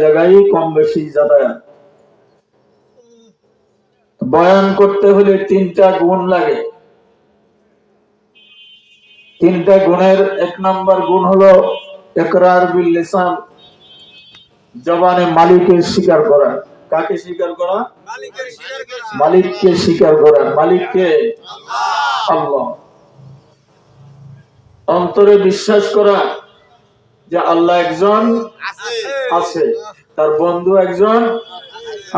জায়গায় কম বেশি যাতায়াত। বয়ান করতে হলে 3টা গুণ লাগে। 3টা গুণের 1 নম্বর গুণ হলো ইকরার বিল লিসান, জবানে মালিকের স্বীকার করা। কাকে স্বীকার করা? মালিককে স্বীকার করা। মালিককে আল্লাহ। অন্তরে বিশ্বাস করা যে আল্লাহ একজন আছে, তার বন্ধু একজন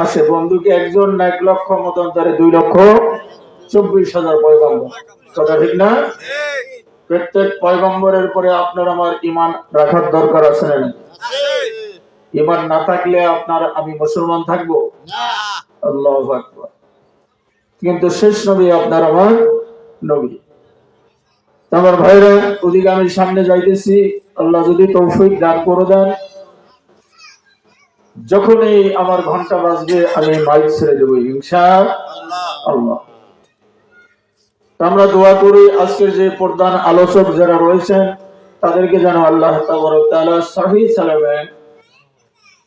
আছে। বন্ধুকে একজন না 1 লক্ষ মতান্তরে 2,24,000 পয়গম্বর। কথা ঠিক না? প্রত্যেক পয়গম্বরের পরে আপনার আমার ঈমান রাখার দরকার আছে না? ঈমান না থাকলে আপনার আমি মুসলমান থাকবো না। আল্লাহু আকবার। কিন্তু শেষ নবী আপনার আমার নবী। আমার ভাইরা, ওদিকে আমি সামনে যাইতেছি। আল্লাহ যদি তৌফিক দান করে দেন, যখনই আমার ঘন্টা বাজবে আমি মাইক ছেড়ে দেবো ইনশাআল্লাহ। আমরা দোয়া করি আজকের যে প্রধান আলোচক যারা রয়েছেন তাদেরকে যেন আল্লাহ তাবারক তাআলা সহিহ সালামে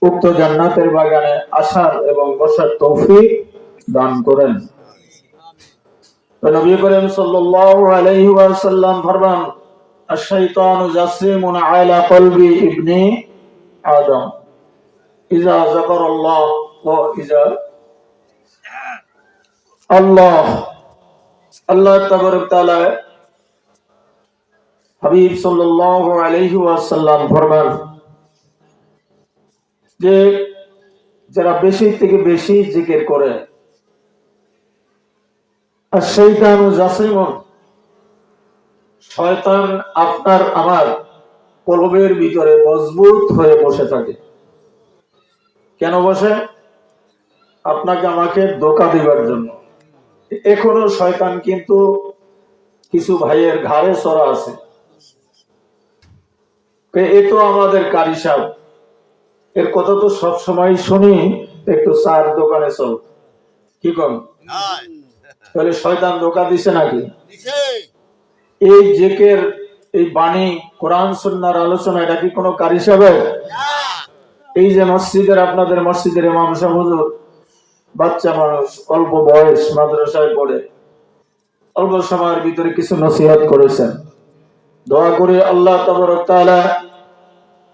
উক্ত জান্নাতের বাগানে আসার এবং বসার তৌফিক দান করেন। নবী করিম সাল্লাল্লাহু আলাইহি ওয়াসাল্লাম ফরমান, আশ-শাইতানু জাসিমুন আলা কলবি ইবনি আদম ইজা যাকারাল্লাহ ওয়া ইজা আল্লাহ তাবারক তাআলা হাবিব সাল্লাল্লাহু আলাইহি ওয়াসাল্লাম ফরমান যে যারা বেশি থেকে বেশি জিকির করে, আশ-শাইতানু জাসিমুন, শয়তান আপনার আমার কলবের ভিতরে মজবুত হয়ে বসে থাকে। কেন বসে? আপনাকে আমাকে ধোঁকা দিবার জন্য। এখনো শয়তান কিন্তু কিছু ভাইয়ের ঘাড়ে চড়া আছে। এ তো আমাদের কারি সাহেব, এর কথা তো সবসময় শুনি, একটু চার দোকানে চল, কি কম? তাহলে শয়তান ধোঁকা দিছে নাকি? এই জিকির, এই বাণী, কোরআন সুন্নাহর আলোচনা, এটা কি কোনো কারি সাহেব? এই যে মসজিদের, আপনাদের মসজিদের ইমাম সাহেব হুজুর বাচ্চা মানুষ, অল্প বয়স, মাদ্রাসায় পড়ে, অল্প সময়ের ভিতরে কিছু নসিহত করেছেন। দোয়া করে আল্লাহ তাবারক তাআলা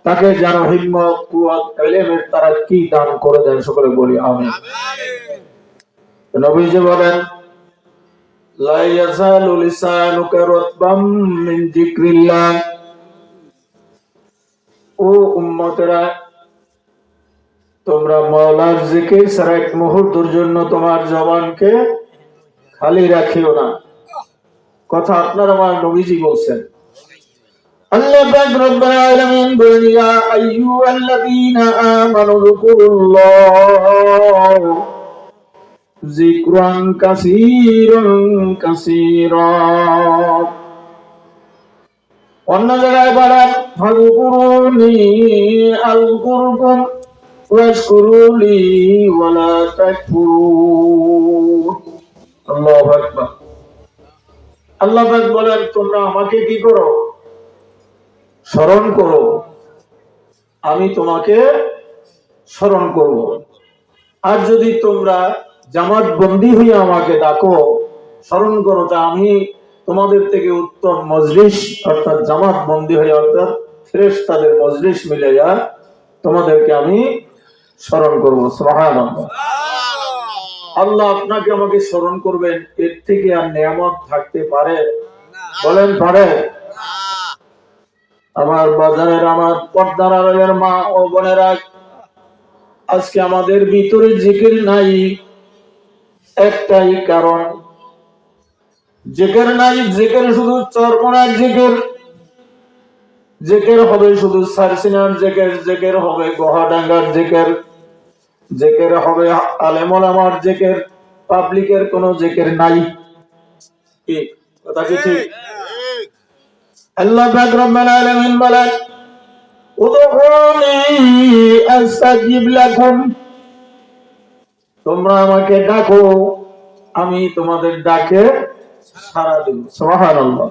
তাকে যেন হিম্মত, কুওয়াত, ইলমের তারাক্কি দান করে দেন। সকলে বলি আমিন। নবীজি বলেন, লা ইয়াজালু লিসানুকা রাতবাম মিন যিকরিল্লাহ। ও উম্মতেরা, তোমরা মাওলার জিকির ছাড়া 1 মুহূর্তের জন্য তোমার জবানকে খালি রাখিও না। কথা আপনার আমার নবীজি বলছেন। আল্লাহ পাক রব্বুল আলামিন বলেন, ইয়া আইয়ুহাল্লাযীনা আমানু যিকুরুল্লাহ যিকরান কাসীরা। অন্য জায়গায় বলেন, ফাযকুরুনি আযকুরকুম ওয়াশকুরুলি ওয়ালা তাকফুরুন। আল্লাহু আকবার। আল্লাহ পাক বলেন, তোমরা আমাকে কি করো? স্মরণ করো, আমি তোমাকে স্মরণ করব। আর যদি তোমরা জামাত বন্দী হয়ে আমাকে ডাকো, স্মরণ করো, তা আমি তোমাদের থেকে উত্তম মজলিস, অর্থাৎ জামাত বন্দী হয়ে, অর্থাৎ ফেরেশতাদের মজলিস মিলাইয়া তোমাদেরকে আমি স্মরণ করব। সুবহানাল্লাহ। আল্লাহ আপনাকে আমাকে স্মরণ করবেন, এর থেকে আর নিয়ামত থাকতে পারে? বলেন পারে? আমার বাজারের, আমার পর্দার আড়ালের মা ও বোনেরা, আজকে আমাদের ভিতরে জিকির নাই। একটাই কারণ, জিকির নাই। জিকির শুধু চরমনার জিকির, জিকির হবে শুধু সারসিনার জিকির, জিকির হবে গোহাডাঙ্গার জিকির, জিকির হবে আলেম ওলামার জিকির, পাবলিকের কোনো জিকির নাই। কি কথা কি ঠিক? আল্লাহ পাক রব্বুল আলামিন বলেন, উদউনি আস্তাজিব লাকুম, তোমরা আমাকে ডাকো, আমি তোমাদের ডাকে সাড়া দেব। সুবহানাল্লাহ।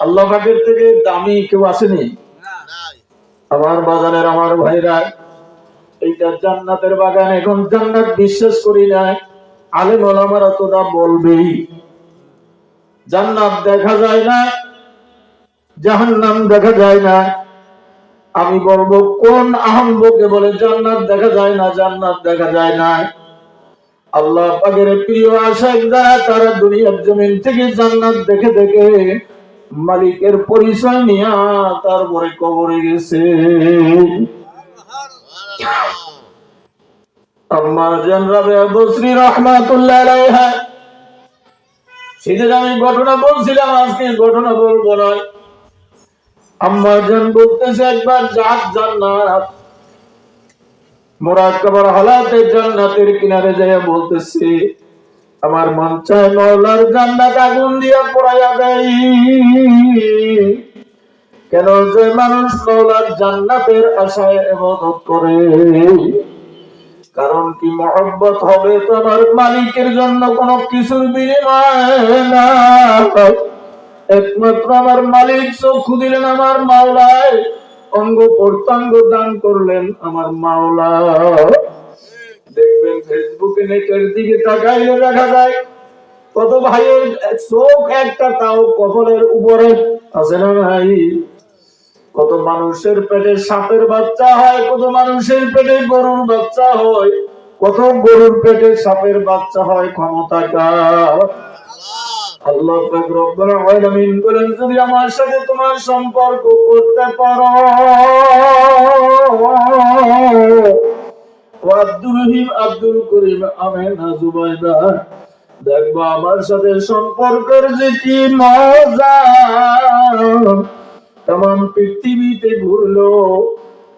আল্লাহ পাকের থেকে দামি কেউ আসেনি। আমার বাজারের আমার ভাইরা, এইটা জান্নাতের বাগান। এখন জান্নাত বিশ্বাস করি না, আলেম ওলামারা তো তা বলবেই। জান্নাত দেখা যায় না, জাহান্নাম দেখা যায় না। আমি বলবো কোন আহম্বকে বলে জান্নাত দেখা যায় না, জান্নাত দেখা যায় না? আল্লাহ পাকের প্রিয় আশিক যারা, তারা দুনিয়ার জমিন থেকে জান্নাত দেখে দেখে মালিকের পরিচয় নিয়ে তারপরে কবরে গেছে। আম্মা জান রাবিয়া বসরি রাহমাতুল্লাহ আলাইহা, সেদিন আমি ঘটনা বলছিলাম, আজকে ঘটনা বলবো না। আম্মা জান বলতেছে একবার জান্নাত মুরাকাবার হালাতে জান্নাতের কিনারে যায় বলতেছে, আমার মন চায় মাওলার জান্নাত আগুন দিয়া পোড়াইয়া দেয়। কেন যে মানুষ মাওলার জান্নাতের আশায় ইবাদত করে, কারণ কি মহব্বত হবে তো আমার মালিকের জন্য কোনো কিছুর বিনিময় না। একমাত্র আমার মালিক চক্ষু দিলেন আমার মাওলায়, অঙ্গ প্রত্যঙ্গ দান করলেন আমার মাওলা। দেখবেন ফেসবুকে নেটের দিকে তাকাইলে দেখা যায় কত ভাইয়ের চোখ একটা তাও কপালের উপরে আছে না ভাই? কত মানুষের পেটে সাপের বাচ্চা হয়, কত মানুষের পেটে গরুর বাচ্চা হয়, কত গরুর পেটে সাপের বাচ্চা হয়। ক্ষমতা কার? আল্লাহ পাক রব্বুল আলামিন বলেন, যদি আমার সাথে তোমার সম্পর্ক করতে পারো, আব্দুল রহিম, আব্দুল করিম, আমেনা, জুবাইদা, দেখবো আমার সাথে সম্পর্কের যে কি মজা, তাম পৃথিবীতে ঘুরলো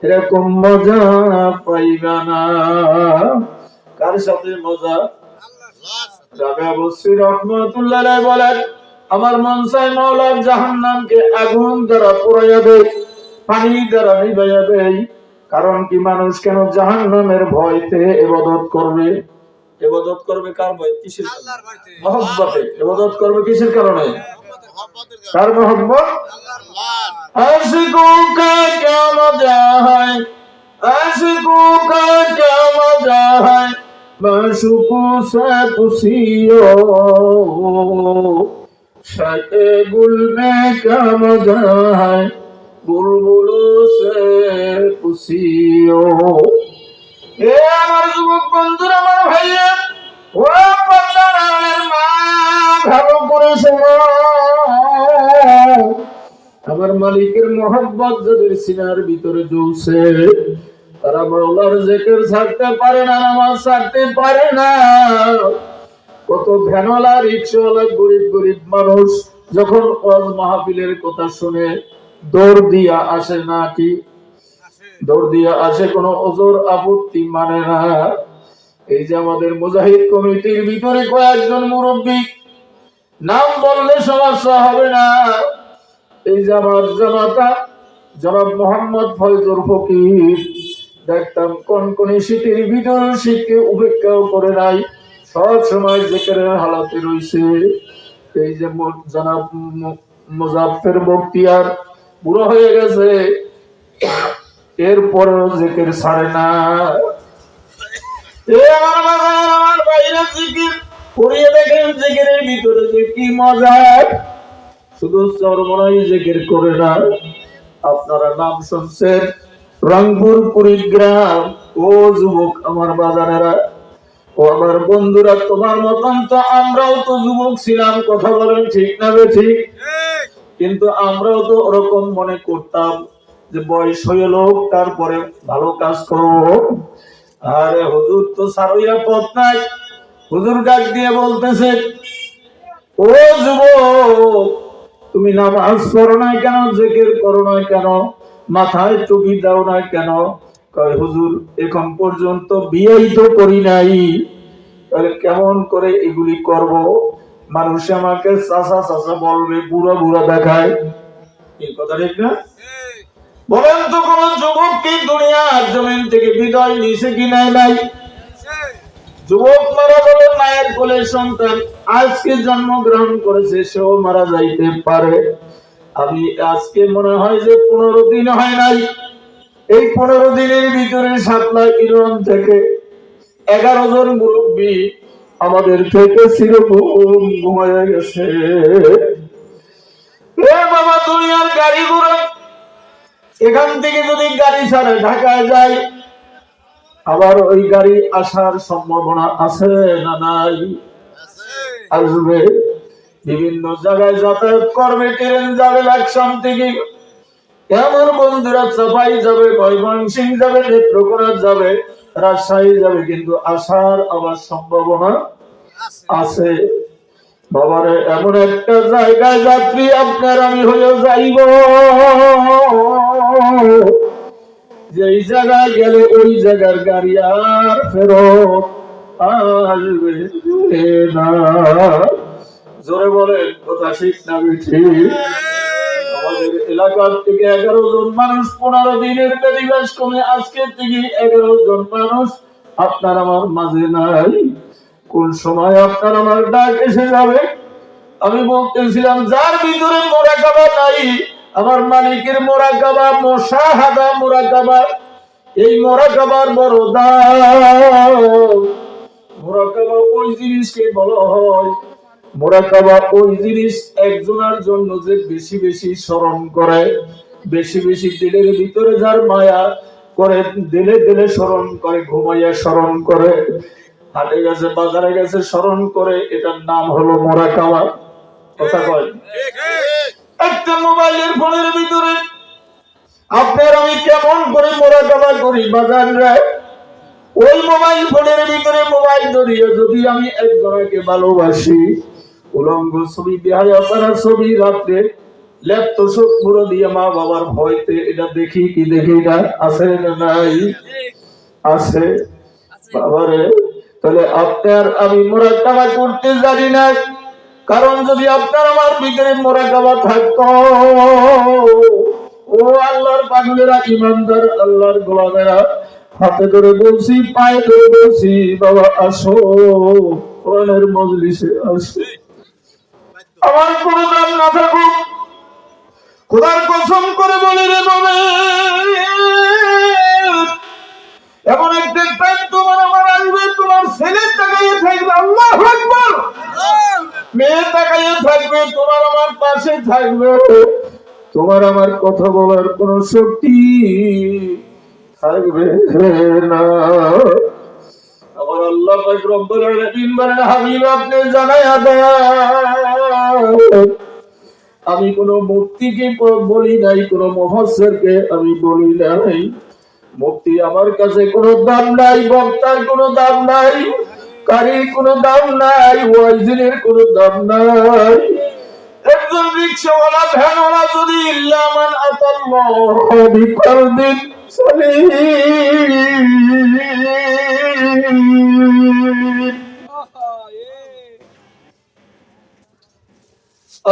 এরকম মজা পাইবা না। কার সাথে মজা? রাবিয়া বসরি রাহমাতুল্লাহ আলাইহি বলেন, আমার মন চায় মাওলার জাহান্নামকে আগুন দ্বারা পোড়াইয়া দেয়, পানি দ্বারা নিভাইয়া দেয়। কারণ কি মানুষ কেন জাহান্নামের ভয়তে ইবাদত করবে? ইবাদত করবে কার ভয়? কিসের? আল্লাহর ভয়তে, মহব্বতে। ইবাদত করবে কিসের কারণে? কার মহব্বত? আল্লাহর ভয়। আশিকো কা क्या मजा है, आशिको का क्या मजा है, माशूको से पुसियो, शाके गुल में क्या मजा है, बुलबुलों से पुसियो। এ আমার যুবক বন্ধুরা, আমার ভাইয়া, ও বাচ্চাদের মা, ভালো করে শোনো। আমার মালিকের মহব্বত যাদের সিনার ভিতরে জ্বলছে, তারা মাওলার জিকির ছাড়তে পারে না, নামাজ ছাড়তে পারে না। কত ভ্যানওয়ালা, রিকশাওয়ালা, গরিব গরিব মানুষ যখন ওয়াজ মাহফিলের কথা শুনে দৌড় দিয়া আসে, নাকি দৌড় দিয়া আসে, কোনো ওজোর আপত্তি মানে না। এই যে আমাদের মুজাহিদ কমিটির ভিতরে কয়েকজন মুরব্বী, নাম বললে সমস্যা হবে না, এই যে আমার জামাতা জনাব মোহাম্মদ ফয়জুল ফকির, দেখতাম কোন শীতের ভিতর শীতকে উপেক্ষাও করে নাই, সব সময় জিকিরের হালাতে রয়েছে। এই যে জনাব মুজাফফর বখতিয়ার বুড়ো হয়ে গেছে, এরপরেও জিকির ছাড়ে না। আমার বাইরে জিকির করিয়ে দেখেন, জিকিরের ভিতরে যে কি মজা। শুধু চরমনাই জিকির করে না, আপনারা নাম শুনছেন রংপুর কুড়িগ্রাম। ও যুবক আমার বাজানেরা, ও আমার বন্ধুরা, তোমার মতন তো আমরাও তো যুবক ছিলাম, কথা বলেন ঠিক না বেঠিক? কিন্তু আমরাও তো ওরকম মনে করতাম যে বয়স হয়ে লোক, তারপরে ভালো কাজ করবো। আরে হুজুর তো সারইয়া পথ নাই। হুজুর ডাক দিয়ে বলতেছে, ও যুবক, তুমি নামাজ পড়ো না কেন, জিকির করো না কেন, মাথায় টুপি দাও না কেন? কয় হুজুর এখন পর্যন্ত বিয়েই তো করি নাই, তাহলে কেমন করে এগুলি করব? মানুষ আমাকে চাচা চাচা বলবে, বুড়া বুড়া দেখায়। এই কথা ঠিক না? বলেন তো, কোন যুবক কি দুনিয়ার জমিন থেকে বিদায় নিছে কি নাই? যুবক মারা গেল, মায়ের কোলের সন্তান আজকে জন্মগ্রহণ করেছে, সেও মারা যাইতে পারে। আমি আজকে মনে হয় যে 15 দিন হয় নাই, এই 15 দিনের ভিতরে সাতলা ইউনিয়ন থেকে 11 জন মুরব্বী আমাদের থেকে চিরঘুম ঘুমাইয়া গেছে। বাবা, দুনিয়ার গাড়ি ঘোড়া এখান থেকে যদি গাড়ি ছাড়ে ঢাকায় যায়, আবার ওই গাড়ি আসার সম্ভাবনা আছে না নাই? আসবে। বিভিন্ন জায়গায় যাতায়াত করবে, ট্রেন যাবে লাকসাম থেকে, এমন বন্ধুরা চাপাই যাবে, ময়মনসিংহ যাবে, নেত্রকোনা যাবে, রাজশাহী যাবে, কিন্তু আসার আবার সম্ভাবনা আছে। বাবারে, এমন একটা জায়গায় যাত্রী আপনার আমি হয়ে যাইব, যেই জায়গায় গেলে ওই জায়গার গাড়ি আর ফেরত আসবে না। জোরে বলেন, কথা ঠিক না ঠিক? আমাদের এলাকার থেকে 11 জন মানুষ 15 দিনের দিবস কমে আজকে থেকে 11 জন মানুষ আপনার আমার মাঝে নাই। কোন সময় আপনার আমার ডাক এসে যাবে? আমি বলতেছিলাম, যার ভিতরে মোরাকাবা নাই, আমার মালিকের মোরাকাবা, মুশাহাদা মোরাকাবা, এই মোরাকাবার বড় দাম। মোরাকাবা ওই জিনিসকে বলা হয়, মোরাকাবা ওই জিনিস একজনের জন্য যে বেশি বেশি স্মরণ করে, বেশি বেশি দিলের ভিতরে যার মায়া করে, দিলে দিলে স্মরণ করে, ঘুমাইয়া স্মরণ করে, হাটে গেছে বাজারে গেছে স্মরণ করে, এটার নাম হলো মোরাকাবা। কথা কয়? একটা মোবাইলের ফোনের ভিতরে আপনার আমি কেমন করে মোরাকাবা করি বাজার রে? ওই মোবাইল ফোনের ভিতরে মোবাইল ধরিয়ে যদি আমি একজনকে ভালোবাসি, উলঙ্গ ছবি, বেহায়া করা ছবি, রাত্রে ল্যাপটপ চোখ পুরো দিয়ে মা বাবার ভয়তে এটা দেখি কি দেখি না, আছে না নাই? আছে। বাবারে, তাহলে আপনার আমি মোরাকাবা করতে জানি না। কারণ যদি আপনার আমার ভিতরে মোরাকাবা থাকতো, ও আল্লাহর পাগলেরা, ইমানদার আল্লাহর গোলামেরা, হাতে ধরে বলছি, পায়ে ধরে বলছি, বাবা আসো, কোরআনের মজলিসে আসো। আমার কোনো দাম না থাকুক, খোদার কসম করে বলি রে বাবা, এমন একটা টাইম তোমার আমার আসবে, তোমার ছেলে তাকাইয়ে থাকবে, আল্লাহু আকবার, মেয়ে তাকাইয়ে থাকবে, তোমার আমার পাশে থাকবে, তোমার আমার কথা বলার কোন শক্তি থাকবে না। আমার আল্লাহ পাক রব্বুল আলামিন বলেন, হাবিব আপনি জানায়া দেন, আমি কোন মুক্তিকে বলি নাই, কোন মুফাসসিরকে আমি বলি নাই। মুক্তি আমার কাছে কোনো দাম নাই, বক্তার কোনো দাম নাই, কারির কোনো দাম নাই, ওয়াইজিনের কোনো দাম নাই। একজন রিকশাওয়ালা, ভ্যানওয়ালা যদি ইল্লা মান আতাল্লাহ বিকলবিন সালিম,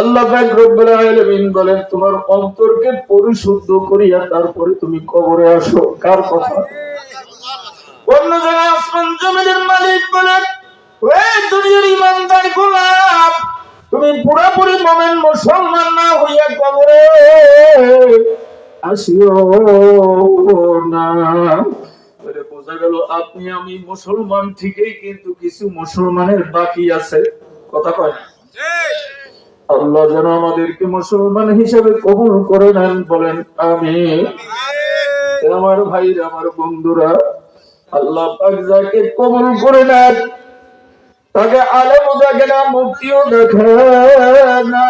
আল্লাহ পাক রব্বুল আলামিন বলেন, তোমার অন্তরকে পরিশুদ্ধ করিয়া তারপরে তুমি কবরে আসো। কার কথা? অন্য জায়গায় আসমান জমিনের মালিক বলেন, ওই দুনিয়ার ইমানদার গোলাম, তুমি পুরোপুরি মুমিন মুসলমান না হইয়া কবরে আসিও না। বলে বোঝা গেল আপনি আমি মুসলমান ঠিকই, কিন্তু কিছু মুসলমানের বাকি আছে। কথা কয়? আল্লাহ যেন আমাদেরকে মুসলমান হিসেবে কবুল করে নেন, বলেন আমিন। আমার ভাইরা, আমার বন্ধুরা, আল্লাহ পাক যাকে কবুল করে নেন তাকে আলেমও দেখে না, মুক্তিও দেখে না।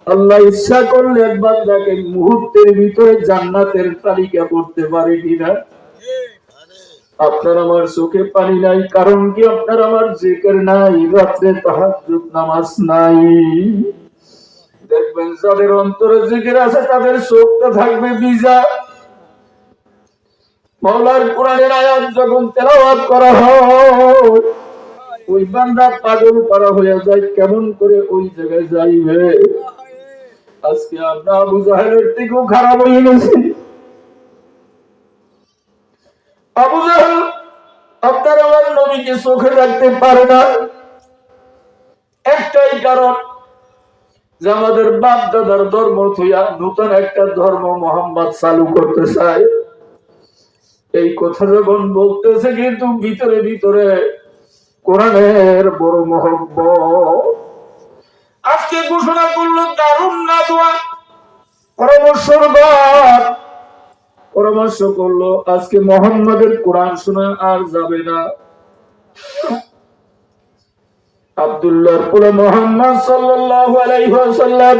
আল্লাহ ইচ্ছা করলে এক বান্দাকে মুহূর্তের ভিতরে জান্নাতের তালিকা করতে পারে কিনা? আপনার আমার চোখে পানি নাই, কারণ কি? আপনার আমার জিকির নাই, রাত্রে তাহাজ্জুদ নামাজ নাই। দেখবেন যাদের অন্তরে জিকির আছে তাদের চোখটা থাকবে ভিজা। মাওলার কোরআনের আয়াত যখন তেলাওয়াত করা হয়, ওই বান্দা পাগল করা হয়ে যায়, কেমন করে ওই জায়গায় যাইবে। আজকে আমরা আবু জাহেলের থেকেও খারাপ হয়ে গেছি। আবু জাহেল আপনার আমার নবীকে চোখে রাখতে পারে না, একটাই কারণ, যে আমাদের বাপ দাদার ধর্ম থইয়া নতুন একটা ধর্ম মোহাম্মদ চালু করতে চায়। এই কথা যখন বলতেছে কিন্তু ভিতরে ভিতরে কোরআনের বড় মহব্বত। আজকে ঘোষণা করলো দারুন নাদওয়া, পরামর্শ করলো আজকে মোহাম্মদের কোরআন শোনা আর যাবে না। আব্দুল্লাহর পুরা মোহাম্মদ সাল্লাল্লাহু আলাইহি ওয়াসাল্লাম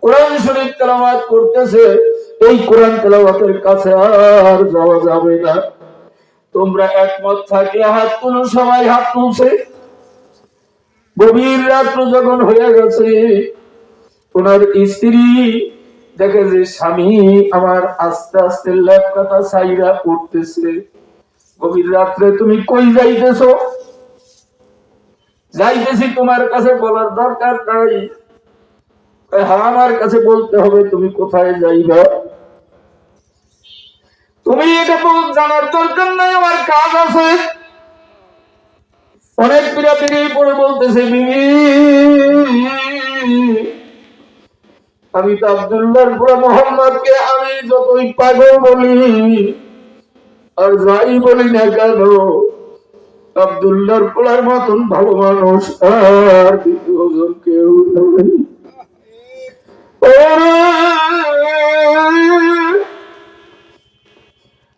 কোরআন শরীফ তেলাওয়াত করতেছে, এই কোরআন তেলাওয়াতের কাছে আর যাওয়া যাবে না। তোমরা একমত থাকলে হাত তুলো, সবাই হাত তুলছে। গভীর রাত্র যখন হয়ে গেছে, ওনার স্ত্রী দেখে যে স্বামী আমার আস্তে আস্তে লেপ কাটা ছাইরা উঠতেছে। গভীর রাত্রে তুমি কই যাইতেছো? যাইতেছি তোমার কাছে বলার দরকার নাই। হ্যাঁ, আমার কাছে বলতে হবে। তুমি কোথায় যাইবা? তুমি এটা জানার দরকার নাই, আমার কাজ আছে। অনেক পিড়াপিড়ি পরে বলতেছে, বিবি আমি তো আব্দুল্লাহর পুরা মোহাম্মদকে আমি যতই পাগল বলি আর যাই বলি না কেন, আব্দুল্লাহর পোলার মতন ভালো মানুষ আর দ্বিতীয়জন কেউ নেই।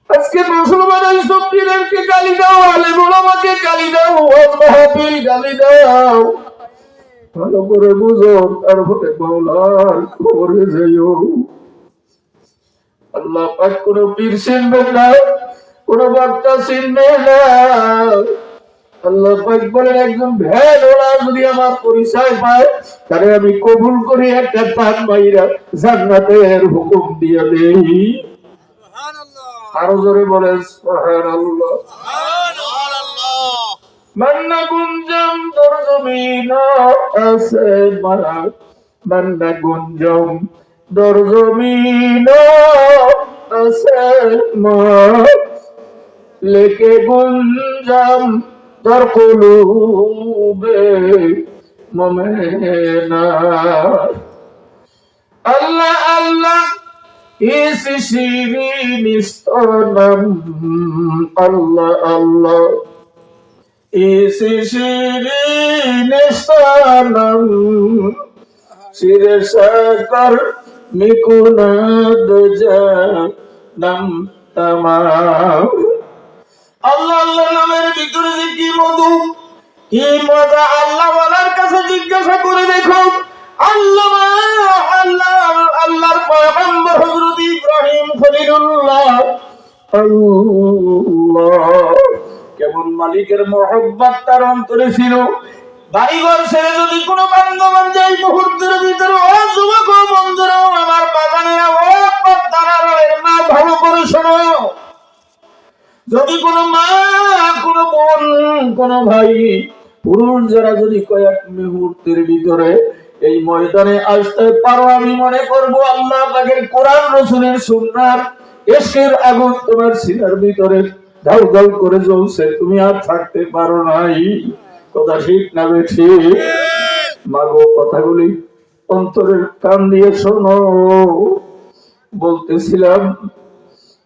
আজকে মুসলমান পীরকে গালি দাও, আলেম ওলামাকে গালি দাও, মাহফিল গালি দাও, ভালো করে বুঝো, তারপরে মাওলার খবরে যাইও। আল্লাহ পাক কোন পীর চিনবে না, কোন বক্তা চিনবে না। আল্লাহ পাক বলেন একজন ভ্যান ওলা যদি আমার পরিচয় পায় তাহলে আমি কবুল করি, একটা টান মাইরা জান্নাতের হুকুম দিয়ে দেই। আরো জোরে বলেন সুবহানাল্লাহ। মান্না গুঞ্জম তোর জমিন আছে মারা, মান্না গুঞ্জম তোর জমিন আছে মা, লেকে গুঞ্জম তোর কুলুবে মোমেনা। আল্লাহ আল্লাহ ইস শিরিন স্তনম, আল্লাহ আল্লাহ ইস শিরিন স্তনম, শিরে সাকর মিকুনাদ জানম তামাম। আল্লাহ আল্লাহ নামের ভিতরে যে কি মধু, কি মজা, আল্লাহ ওয়ালার কাছে জিজ্ঞাসা করে দেখো। আল্লাহ আল্লাহ আল্লাহর পয়গম্বর হযরত ইব্রাহিম খলিলুল্লাহ আল্লাহ কেমন মালিকের মহব্বত তার অন্তরে ছিল। বাড়িঘর ছেড়ে যদি কোনো বান্ধবান যায় মুহূর্তের ভিতরে, ও যুবক ও বন্ধুরা, আমার বাগানেরা, ও তারালের মা, ভালো করে শোনো। যদি কোনো মা, কোনো বোন, কোনো ভাই, পুরুষ যারা যদি কয়েক মুহূর্তের ভিতরে এই ময়দানে আসতে পারো, আমি মনে করবো আল্লাহ পাকের কোরআন রাসূলের সুন্নাত এশকের আগুন তোমার সিনার ভিতরে ধাউ ধাউ করে জ্বলছে, তুমি আর থাকতে পারো নাই। কথা ঠিক না বেঠিক? মাগো কথাগুলি অন্তরের কান দিয়ে শোনো। বলতেছিলাম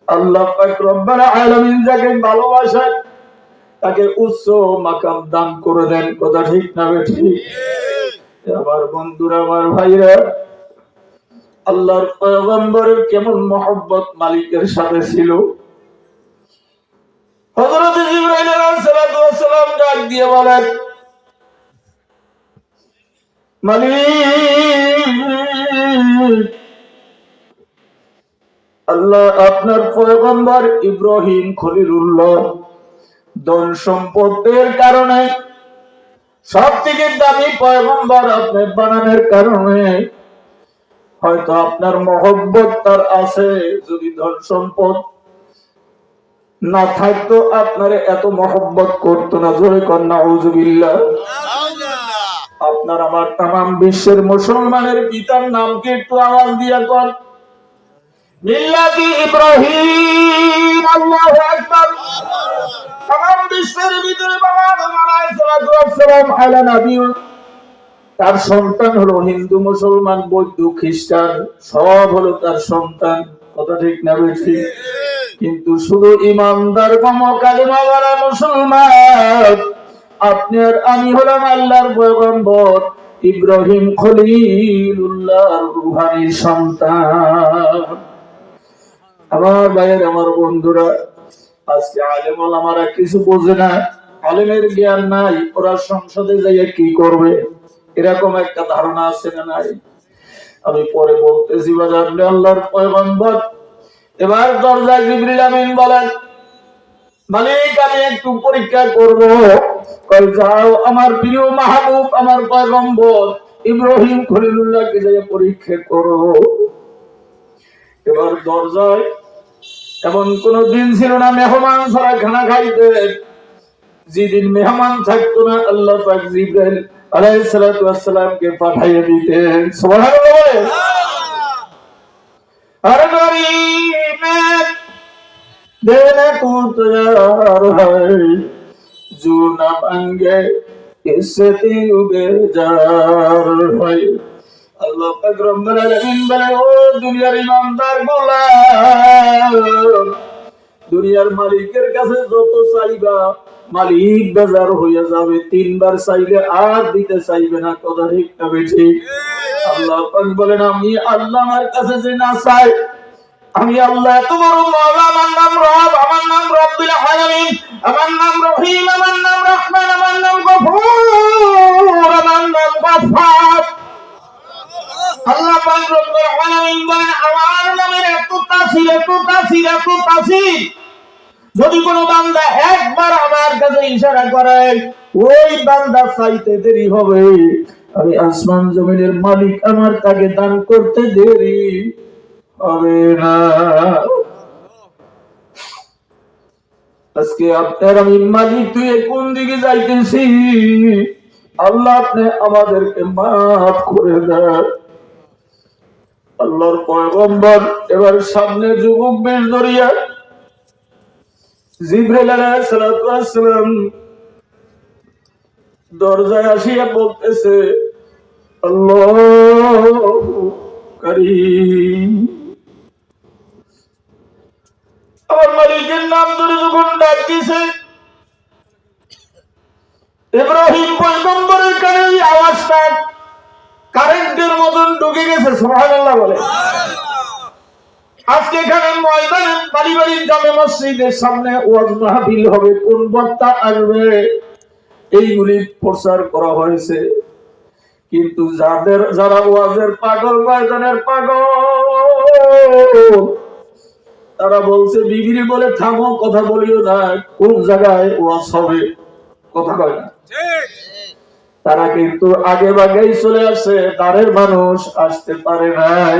আল্লাহ পাক রব্বুল আলামিন যাকে ভালোবাসেন তাকে উচ্চ মাকাম দান করে দেন। কথা ঠিক না বেঠিক? আমার বন্ধুরা, আমার ভাইরা, আল্লাহর পয়গম্বরের কেমন মহব্বত মালিকের সাথে ছিল। হযরত জিবরাইল আলাইহিস সালাম ডাক দিয়ে বলেন, মালিক, আল্লাহ আপনার পয়গম্বর ইব্রাহিম খলিলুল্লাহ ধন সম্পদের কারণে সব থেকে দামি পয়গম্বর আপনি বানানোর কারণে হয়তো আপনার মহব্বত তার আছে। যদি ধন সম্পদ না থাকতো আপনারে এত মহব্বত করতো না। জোরে কর নাউযুবিল্লাহ। আপনার আমার তামাম বিশ্বের মুসলমানের পিতার নামকে একটু আওয়াজ দিয়ে কর, মিল্লাতি ইব্রাহিম। আল্লাহু আকবার। তামাম বিশ্বের ভিতরে বাবা আদম আলাইহিস সালাম আলা নবী তার সন্তান হলো হিন্দু, মুসলমান, বৌদ্ধ, খ্রিস্টান, সব হলো তার সন্তান। কথা ঠিক না বেশি? কিন্তু শুধু ইমানদার কালিমা ওয়ালা মুসলমান আপনি আর আমি হলাম আল্লাহর পয়গম্বর ইব্রাহিম খলিলুল্লাহ রুহানির সন্তান। আমার ভাইয়ের, আমার বন্ধুরা, আজকে আলেম ওলামারা কিছু বোঝে না, আলেমের জ্ঞান নাই, ওরা সংসদে যাইয়া কি করবে এরকম একটা ধারণা আছে না নাই? আমি পরে বলতেছি বাজার আল্লাহর পয়গম্বর এবার দরজায় জিবরিল আমিন বলেন, মালিক আমি একটু পরীক্ষা করব। কই যাও আমার প্রিয় মাহবুব আমার পয়গম্বর ইব্রাহিম খলিলুল্লাহকে যাইয়া পরীক্ষা করো। এবার দরজায় এমন কোন দিন ছিল না মেহমান ছাড়া খানা খাইতেন। যেদিন মেহমান থাকতো না আল্লাহ পাক জিবরাইল আলাইহিস সালাতু ওয়াস সালামকে পাঠিয়ে দিতেন। সুবহানাল্লাহ। हर गरीब में देने को तैयार है जो न मांगे इससे बेजार है। अल्लाह पाक रब्बुल आलामीन বলে, ও দুনিয়ার ইমানদার গোলাম, দুনিয়ার মালিকের কাছে যত চাইবা মালিক বেজার হয়ে যাবে, তিনবার চাইলে আর দিতে চাইবে না। কথা ঠিক না বেঠিক? আল্লাহ পাক বলেন, আমি আল্লাহ আমার কাছে যে না চাই, আমি আল্লাহ এত বড় মাওলা, আমার নাম রব, আমার নাম রব্বুল আলামিন, আমার নাম রহিম, আমার নাম রহমান, আমার নাম গফুর, আমার নাম গফফার। আল্লাহ পাক রব্বুল আলামিন বলেন, আমার নামের এত তাসির, এত তাসির, এত তাসির, যদি কোনো বান্দা একবার আমার কাছে ইশারা করে ওই বান্দা চাইতে দেরি হবে, আমি আসমান জমিনের মালিক আমার তাকে দান করতে দেরি হবে না। আজকে আপনার আমি মালিক তুই কোন দিকে যাইতেছি, আল্লাহ আপনি আমাদেরকে মাফ করে দেন। আল্লাহর পয়গম্বর এবার সামনে যুবক বেশ ধরিয়া জিবরাইল আলাইহিস সালাতু ওয়াস সালাম দরজায় আসিয়া বলতেছে, আল্লাহু কারীম। আমার মালিকের নাম ধরে যখন ডাক দিছে, ইব্রাহিম পয়গম্বরের কানে এই আওয়াজটা কারেন্টের মতন ঢুকে গেছে। সুবহানাল্লাহ বলে। আজকে এখানে ময়দানে পারিবারিক জামে মসজিদের সামনে ওয়াজ মাহফিল হবে, কোন বক্তা আসবে এইগুলি প্রচার করা হয়েছে। কিন্তু যারা ওয়াজের পাগল, ময়দানের পাগল, তারা বলছে বিবিরি বলে থামো, কথা বলিও না, কোন জায়গায় ওয়াজ হবে, কথা কয় না। তারা কিন্তু আগে ভাগেই চলে আসে, তারের মানুষ আসতে পারে নাই।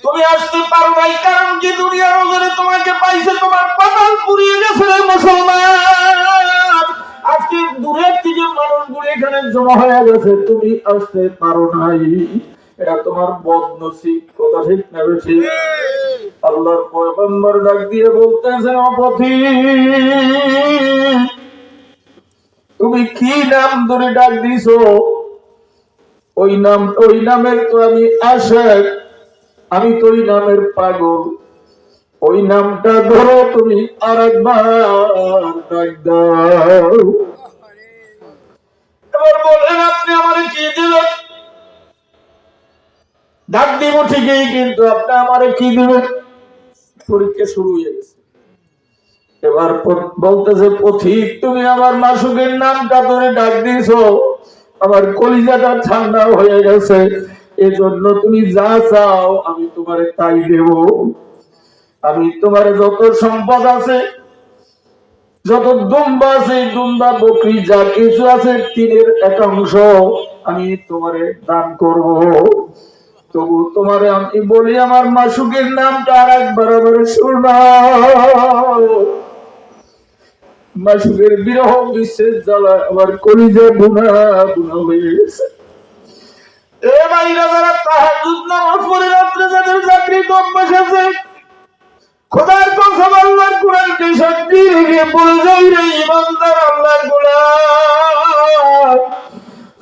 তুমি আসতে পারো নাই কারণ যে দুনিয়ার নজরে তোমাকে পাইছে, তোমার কপাল পুড়িয়ে গেছে রে মুসলমান। আজকে দূরের থেকে মানুষগুলো এখানে জমা হয়ে গেছে, তুমি আসতে পারো নাই, এটা তোমার বদনসিব। কথা ঠিক না বেশি? আল্লাহর পয়গম্বর ডাক দিয়ে বলতেছেন, অপথিক তুমি কি নাম ধরে ডাক দিছো? ওই নামের তো আমি আশিক, আমি তো ওই নামের পাগল। ওই নামটা ধরো তুমি আরেকবার ডাক দাও। এবার বলেন আপনি আমারে কি দিবেন? ডাক দিব ঠিকই, কিন্তু আপনি আমারে কি দিবেন? পরীক্ষা শুরু হয়ে গেছে। এবার বলতেছে, পথিক তুমি আমার মাসুকের নামটা ধরে ডাক দিছো, আমার কলিজাটা ঠান্ডা হয়ে গেছে, এজন্য তুমি যা চাও আমি তোমারে তাই দেব। আমি তোমার যত সম্পদ আছে, যত দুম্বা আছে, দুম্বা বকরি যা কিছু আছে, তিনের এক অংশ আমি তোমারে দান করব। তবু তোমারে আমি বলি আমার মাসুকের নামটা আর একবার আমার শোনাও। মাসুকের বিরহ বিশেষ জ্বালা আমার কলিজা বুনা বুনা হয়ে গেছে। এ ভাইরা, যারা তাহাজ্জুদ নামাজ পড়ে রাত্রে যাদের চাকরি কম বসেছে, খোদার কসম আল্লাহর কোরআনকে সাক্ষী রেখে বলে যাই রে ইমানদার আল্লাহর গোলাম,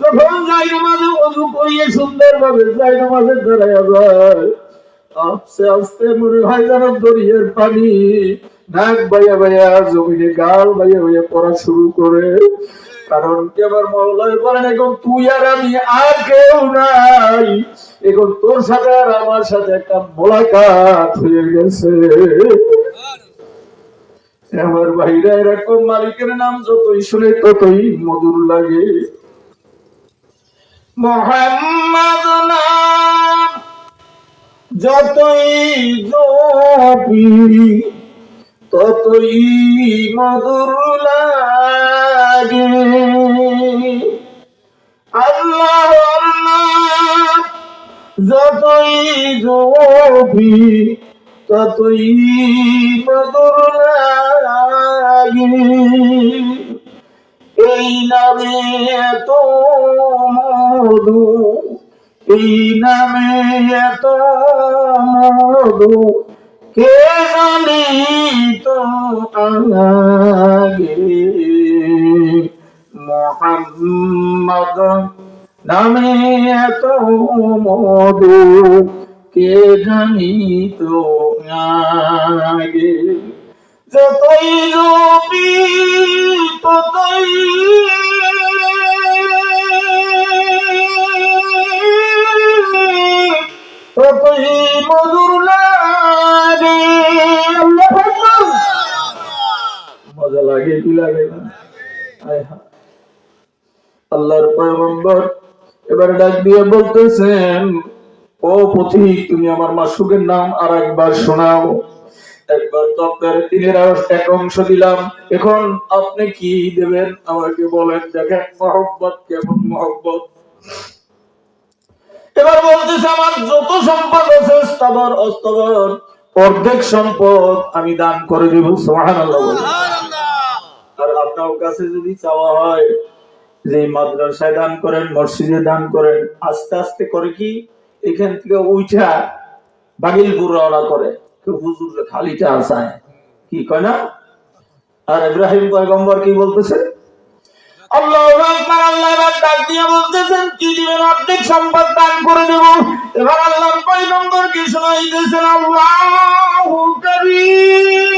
যখন যাই নামাজে করিয়ে সুন্দরভাবে যাই নামাজের দাঁড়ায় যায়, আস্তে আস্তে মনে হয় যেন দরিয়ার পানি নাক বাইয়া বাইয়া জমিনে গাল বাইয়া বাইয়া পড়া শুরু করে। কারণ কি আমার মওলাই বলেন, এখন তুই আর আমি আর কেউ নাই, এখন তোর সাথে আর আমার সাথে একটা মোলাকাত হয়ে গেছে। আমার ভাইরা এরকম মালিকের নাম যতই শুনে ততই মধুর লাগে। মোহাম্মদ নাম যতই জপি ততই মধুর লাগে। আল্লাহর নাম যতই জপি ততই মধুর লাগে। এই নামে এত মধু, এই নামে এত মধু, কে জানিত আগে। মুহাম্মদ নামে এত মধু, কে জানিত আগে। যতই রবি ততই ততই মধুর লাগে। মজা লাগে কি লাগে না? আল্লাহর পয়গম্বর এবার ডাক দিয়ে বলতেছেন, ও পথিক, তুমি আমার মাসুকের নাম আর একবার শোনাও। একবার তো আপনার তিনের এক অংশ দিলাম, এখন আপনি কি দেবেন আমাকে বলেন। দেখেন মহব্বত কেমন মহব্বত। এবার বলতেছে, আমার যত সম্পদ আছে স্থাবর অস্থাবর অর্ধেক সম্পদ আমি দান করে দেব। সুবহানাল্লাহ। আর আপনার কাছে যদি চাওয়া হয় যে মাদ্রাসায় দান করেন, মসজিদে দান করেন, আস্তে আস্তে করে কি এখান থেকে উঠা বাগিলপুর রওনা করে, হুজুর খালিটা আসায় কি কয় না। আর ইব্রাহিম পয়গম্বর কি বলতেছে, আল্লাহু আকবার। আল্লাহ এবার ডাক দিয়ে বলতেছেন, কি দিবেন? অর্ধেক সম্পদ দান করে দেব। এবার আল্লাহর পয়গম্বর কি শোনাইতেছেন, আল্লাহু কারীম।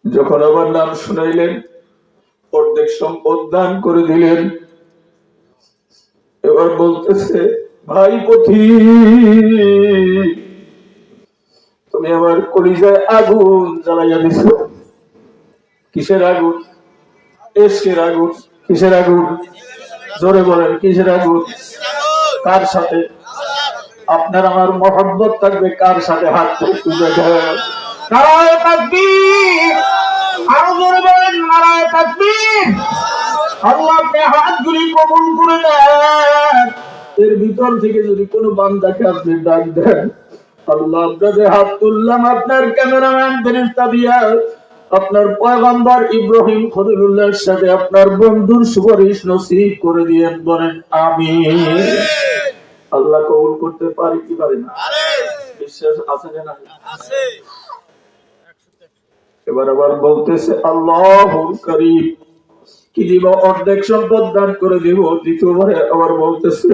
যখন আবার নাম শুনাইলেন, অর্ধেক সম্পদ দান করে দিলেন। এবার বলতেছে, ভাই পথিক, তুমি আমার কলিজায় আগুন জ্বালাইয়া দিছ। কিসের আগুন? ইশকের আগুন। কিসের আগুন? জোরে বলেন, কিসের আগুন? কার সাথে? আপনার আমার মহব্বত থাকবে কার সাথে? হাত তুলে দেন। নারায়ে তাকবীর। আরো জোরে বলেন, নারায়ে তাকবীর। আল্লাহ আপনি হাতগুলি কবুল করে নেন। এর ভিতর থেকে যদি কোনো বান্দাকে আপনি ডাক দেন, আল্লাহ আপনাদের হাত তুললাম আপনার ক্যামেরাম্যান ফেরেশতা দিয়া আপনার পয়গম্বর ইব্রাহিম খলিলুল্লাহর সাথে আপনার বন্ধুর সুপারিশ নসিব করে দিয়েন। বলেন আমিন। আল্লাহ কবুল করতে পারে কি পারে না? বিশ্বাস আছে না? আছে। এবার আবার বলতেছে, আল্লাহুল কারীম, কি দিব? অর্ধেক সম্পদ দান করে দিব। দ্বিতীয়বারে আবার বলতেছে,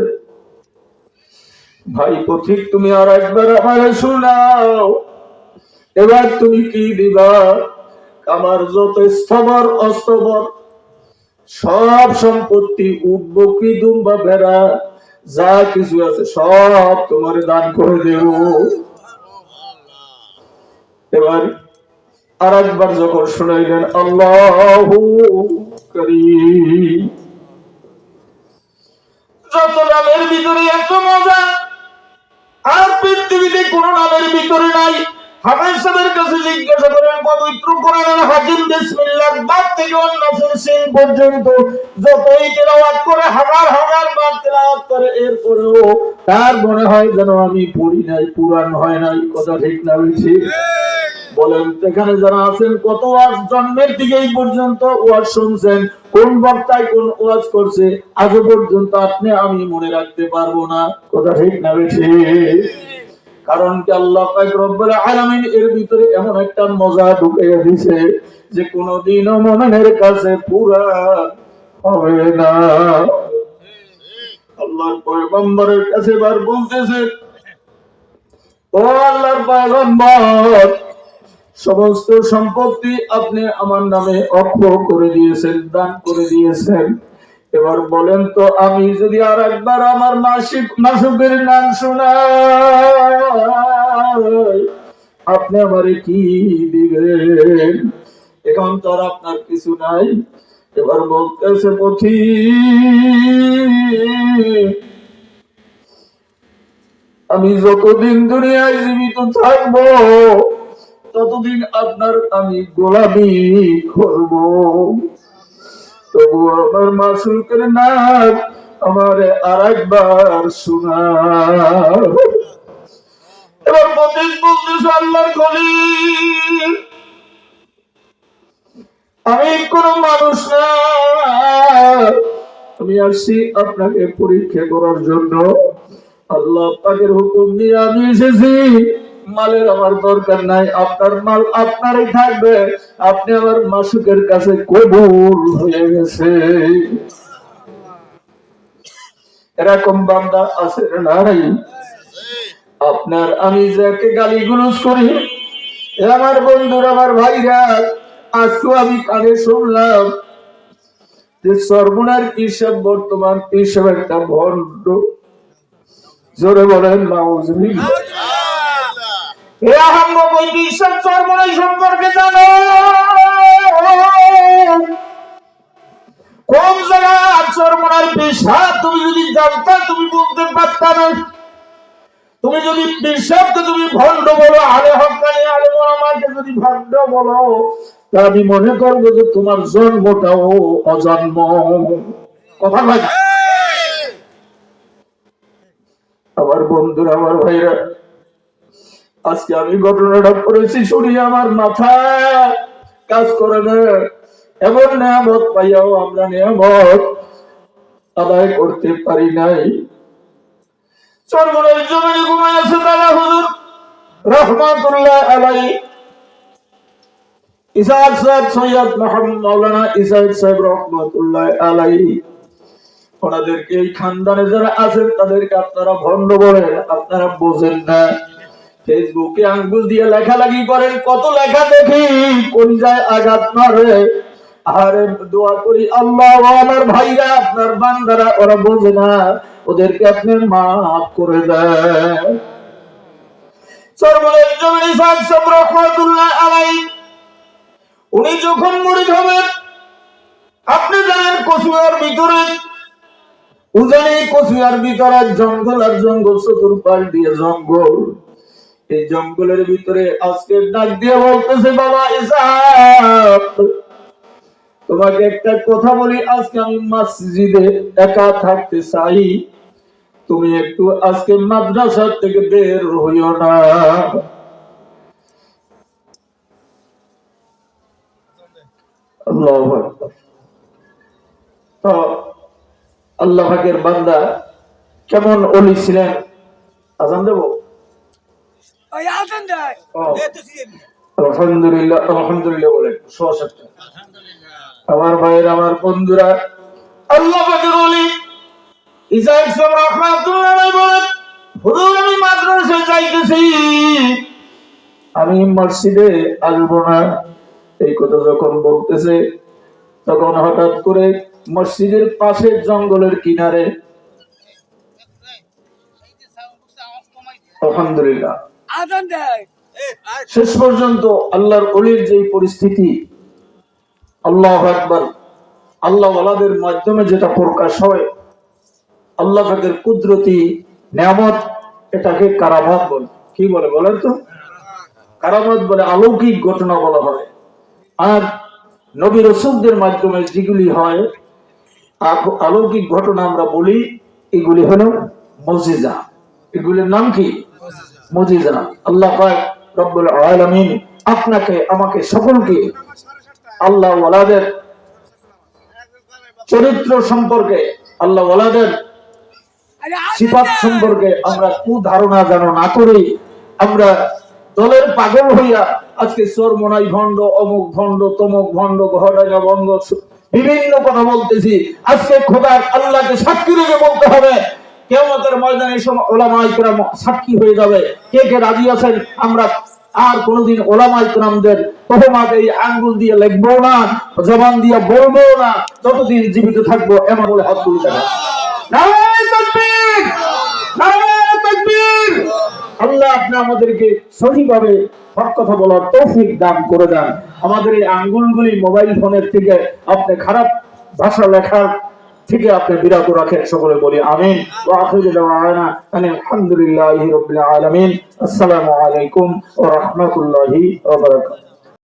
ভাই পথিক, তুমি আর একবার আমারে শোনাও। এবার তুমি কি দিবা? আমার যত স্থাবর অস্থাবর সব সম্পত্তি, উট বকরি দুম্বা ভেড়া যা কিছু আছে সব তোমার দান করে দেব। এবার আর একবার যখন শোনাইলেন, আল্লাহু কারীম। যত নামের ভিতরে এত মজা আর পৃথিবীতে কোন নামের ভিতরে নাই। হাফেজ সাহেবের কাছে জিজ্ঞাসা করেন, পবিত্র কোরআনের হাকিম বিসমিল্লাহ বাদ থেকে নাসের সিন পর্যন্ত যতই তেলাওয়াত করে হাজার হাজার বার তেলাওয়াত করে, এরপরেও তার মনে হয় যেন আমি পড়ি নাই, পুরাণ হয় নাই। কথা ঠিক না বলছি? বলেন, এখানে যারা আছেন কত ওয়াজ জন্মের থেকে এই পর্যন্ত ওয়াজ শুনছেন, কোন বক্তায় কোন ওয়াজ করছে আজও পর্যন্ত আপনি আমি মনে রাখতে পারবো না। কথা ঠিক না বলছি? কারণ কি আল্লাহ পাক রব্বুল আলামিন এর ভিতরে এমন একটা মজা ঢুকিয়ে দিয়েছে যে কোনদিনও মুমিনের কাছে পুরা হবে না। আল্লাহর পয়গম্বরের কাছে বার বলতেছে, ও আল্লাহর পয়গম্বর, সমস্ত সম্পত্তি আপনি আমার নামে অক্ষ করে দিয়েছেন, দান করে দিয়েছেন। এবার বলেন তো, আমি যদি আর একবার আমার মাসুকের নাম শোনাই, আপনি আমারে কি দিবেন? এখন তো আর আপনার কিছু নাই। এবার বলতেছে, পথিক, আমি যতদিন দুনিয়ায় জীবিত থাকবো ততদিন আপনার আমি গোলামি করব, তবু আমার মাসুকের নাম আমার আর একবার শোনা। এবার পথিক বলতেছে, আল্লাহর খলিল, আমি কোন মানুষ না, আমি আসছি আপনাকে পরীক্ষা করার জন্য। আল্লাহ পাকের হুকুম দিয়ে আমি এসেছি। মালের আমার দরকার নাই, আপনার মাল আপনারই থাকবে। আপনি আমার মাসুকের কাছে কবুল হয়ে গেছে। এরকম বান্দা আছে নাই? আপনার আমি যাকে গালিগুলোজ করি, আমার বন্ধুরা, আমার ভাইরা, আজকে আমি কানে শুনলাম যে সর্বনার হিসাব, বর্তমান হিসাব একটা ভণ্ড। জোরে বলেন নাউজুবিল্লাহ। সম্পর্কে জানো কোন জায়গায় চরমনার পেশা? তুমি যদি জানতা তুমি বলতে পারতা না। তুমি যদি পেশাকে তুমি ভণ্ড বলো, আলে হকানি আলে আমাকে যদি ভণ্ড বলো, তা আমি মনে করবো যে তোমার জন্মটাও অজন্ম। কথা ভাই, আমার বন্ধুরা, আমার ভাইরা, আজকে আমি ঘটনাটা পড়েছি, শুনি আমার মাথা কাজ করে না। এমন নিয়ামত পাইয়াও আমরা নিয়ামত আদায় করতে পারি নাই। চরমনের জমিনে ঘুমাই আছে দাদা হুজুর রহমাতুল্লাহ আলাইহি, ইসাক সাহেব, সৈয়দ মোহাম্মদ মাওলানা ইসাক সাহেব রহমাতুল্লাহ আলাইহি। ওনাদেরকে এই খানদানে যারা আছেন তাদেরকে আপনারা ভণ্ড বলেন, আপনারা বোঝেন না। ফেসবুকে আঙ্গুল দিয়ে লেখালেখি করেন, কত লেখা দেখি কলিজায় আঘাত মারে। আরে দোয়া করি, আল্লাহ আমার ভাইরা, আপনার বান্দারা, ওরা বোঝে না, ওদেরকে আপনি মাফ করে দেন। সর্বলের জমিনে ইসাক সাহেব রহমাতুল্লাহ আলাইহি, উনি যখন মুরিদ হবেন, আপনি জানেন কচুয়ার ভিতরে, উজানি কচুয়ার ভিতরে জঙ্গল আর জঙ্গল, চতুর্পাশ দিয়ে জঙ্গল। এই জঙ্গলের ভিতরে আজকে ডাক দিয়ে বলতেছে, বাবা ইসাক, তোমাকে একটা কথা বলি, আজকে আমি মসজিদে একা থাকতে চাই, তুমি একটু আজকে মাদ্রাসা থেকে বের হইও না। আল্লাহু আকবার। তো আল্লাহ পাকের বান্দা কেমন ওলি ছিলেন? আজান দেব? আলহামদুলিল্লাহ, আলহামদুলিল্লাহ বলেন সশক্ত। আমার ভাইয়ের, আমার বন্ধুরা, আল্লাহ পাকের ওলি ইসাক সাহেব রাহমাতুল্লাহ আলাইহি বলেন, হুজুর আমি মাদ্রাসায় যাইতেছি, আমি মসজিদে আসবো না। এই কথা যখন বলতেছে, তখন হঠাৎ করে মসজিদের পাশে জঙ্গলের কিনারে, আলহামদুলিল্লাহ, শেষ পর্যন্ত আল্লাহর ওলির যে পরিস্থিতি, আল্লাহু আকবার, আল্লাহ ওয়ালাদের মাধ্যমে যেটা প্রকাশ হয়, আল্লাহ পাকের কুদরতি নিয়ামত, এটাকে কারামাত বলে। কি বলে বলেন তো? কারামাত বলে, অলৌকিক ঘটনা বলা হয়। আর নবী রাসূলদের মাধ্যমে যেগুলি হয় অলৌকিক ঘটনা আমরা বলি, এগুলি হলো মুজিজা। এগুলির নাম কি? মুজিজা। আল্লাহ পাক রব্বুল আলামিন আপনাকে, আমাকে, সকলকে আল্লাহ ওয়ালাদের চরিত্র সম্পর্কে, আল্লাহ ওয়ালাদের সিফাত সম্পর্কে আমরা কুধারণা যেন না করি, আমরা দলের পাগল হইয়া আজকে চোর মনাই ভণ্ড, অমুক ভণ্ড, তমুক ভণ্ড, ঘটাইয়া ভণ্ড, বিভিন্ন কথা বলতেছি। আজকে খোদার আল্লাহকে সাক্ষী রেখে বলতে হবে, কিয়ামতের ময়দানে এই সময় উলামায়ে কেরাম সাক্ষী হয়ে যাবে। কে কে রাজি আছেন আমরা আর কোনোদিন উলামায়ে কেরামদের তহমাত এই আঙ্গুল দিয়ে লিখবো না, জবান দিয়ে বলবো না, যতদিন জীবিত থাকবো। এমন বলে হাত তুলে দেখান। নারে তাকবীর, নারে তাকবীর। আল্লাহ আপনি আমাদেরকে সঠিকভাবে হক কথা বলার তৌফিক দান করে দেন। আমাদের এই আঙ্গুলগুলি মোবাইল ফোনের থেকে আপনি খারাপ ভাষা লেখার থেকে আপনি বিরত রাখেন। সকলে বলি আমিন। ওয়া আখিরু দাওয়ানা আলহামদুলিল্লাহি রাব্বিল আলামিন। আসসালামু আলাইকুম ওয়া রাহমাতুল্লাহি ওয়া বারাকাতুহু।